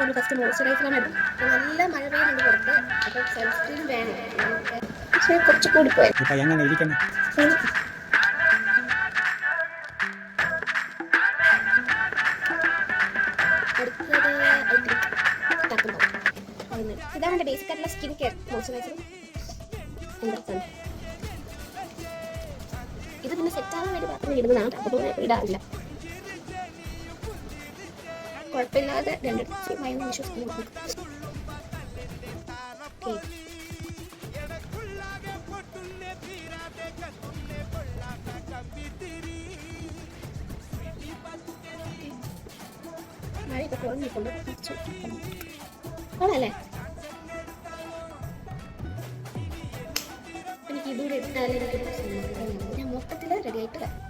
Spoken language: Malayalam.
നമ്മൾ ഫസ്റ്റ് മോയ്സ്ചറൈസറാണ് ഇടുന്നത്. അപ്പോൾ നല്ല മഴ പെയ്യുന്നുണ്ട് പുറത്ത്, അപ്പോൾ സൺസ്ക്രീൻ വേണം. പക്ഷേ കുറച്ച് കൂടിപ്പോയി. എങ്ങനെ ഇരിക്കണം? ഇതാണ് എൻ്റെ ബേസിക് ആയിട്ടുള്ള സ്കിൻ കെയർ മോയ്സ്ചറൈസർ. ഇത് പിന്നെ സെറ്റാകാൻ വേണ്ടി മാത്രം ഇടുന്നതാണ്, അപ്പോൾ ഇടാറില്ല. കുഴപ്പമില്ലാതെ രണ്ടിടത്ത് ഭയങ്കര വിശ്വസിക്കുന്നു. മഴയൊക്കെ കുറഞ്ഞിട്ടുണ്ട് ആണല്ലേ. എനിക്ക് ഇതുകൂടെ ഇട്ടാലേ ഞാൻ മൊത്തത്തിൽ റെഡി ആയിട്ട്